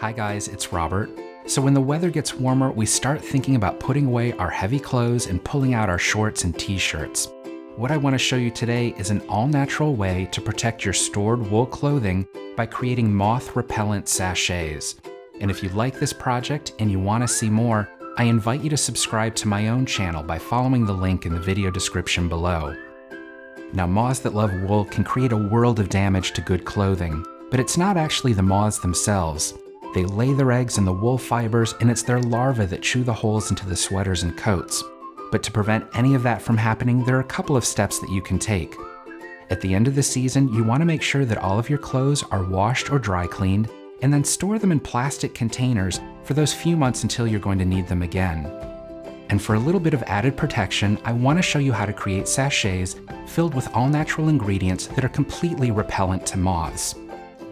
Hi guys, it's Robert. So when the weather gets warmer, we start thinking about putting away our heavy clothes and pulling out our shorts and t-shirts. What I want to show you today is an all-natural way to protect your stored wool clothing by creating moth repellent sachets. And if you like this project and you want to see more, I invite you to subscribe to my own channel by following the link in the video description below. Now, moths that love wool can create a world of damage to good clothing, but it's not actually the moths themselves. They lay their eggs in the wool fibers, and it's their larvae that chew the holes into the sweaters and coats. But to prevent any of that from happening, there are a couple of steps that you can take. At the end of the season, you want to make sure that all of your clothes are washed or dry cleaned, and then store them in plastic containers for those few months until you're going to need them again. And for a little bit of added protection, I want to show you how to create sachets filled with all-natural ingredients that are completely repellent to moths.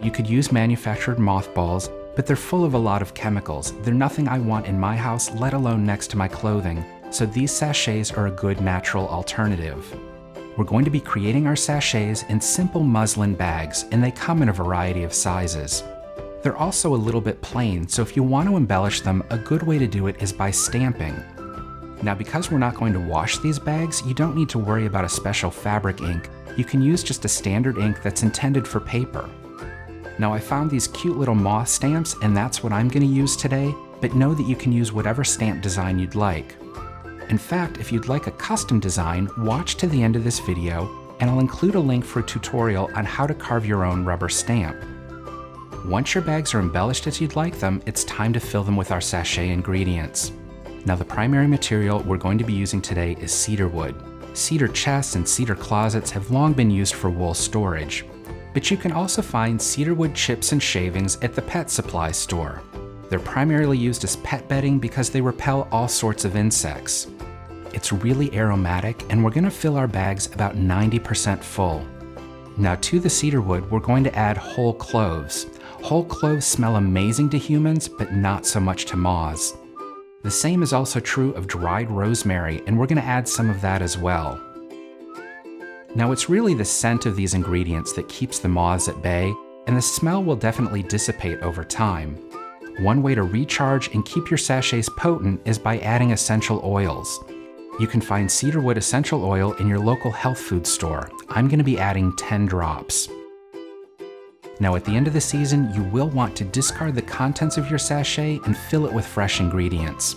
You could use manufactured mothballs, but they're full of a lot of chemicals. They're nothing I want in my house, let alone next to my clothing, so these sachets are a good natural alternative. We're going to be creating our sachets in simple muslin bags, and they come in a variety of sizes. They're also a little bit plain, so if you want to embellish them, a good way to do it is by stamping. Now, because we're not going to wash these bags, you don't need to worry about a special fabric ink. You can use just a standard ink that's intended for paper. Now, I found these cute little moth stamps, and that's what I'm going to use today, but know that you can use whatever stamp design you'd like. In fact, if you'd like a custom design, watch to the end of this video, and I'll include a link for a tutorial on how to carve your own rubber stamp. Once your bags are embellished as you'd like them, it's time to fill them with our sachet ingredients. Now, the primary material we're going to be using today is cedar wood. Cedar chests and cedar closets have long been used for wool storage, but you can also find cedar wood chips and shavings at the pet supply store. They're primarily used as pet bedding because they repel all sorts of insects. It's really aromatic, and we're going to fill our bags about 90% full. Now, to the cedar wood, we're going to add whole cloves. Whole cloves smell amazing to humans, but not so much to moths. The same is also true of dried rosemary, and we're going to add some of that as well. Now, it's really the scent of these ingredients that keeps the moths at bay, and the smell will definitely dissipate over time. One way to recharge and keep your sachets potent is by adding essential oils. You can find cedarwood essential oil in your local health food store. I'm going to be adding 10 drops. Now, at the end of the season, you will want to discard the contents of your sachet and fill it with fresh ingredients.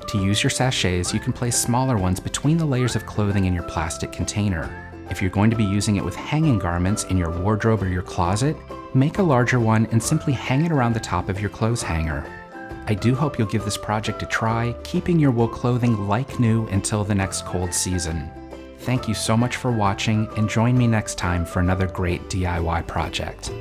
To use your sachets, you can place smaller ones between the layers of clothing in your plastic container. If you're going to be using it with hanging garments in your wardrobe or your closet, make a larger one and simply hang it around the top of your clothes hanger. I do hope you'll give this project a try, keeping your wool clothing like new until the next cold season. Thank you so much for watching, and join me next time for another great DIY project.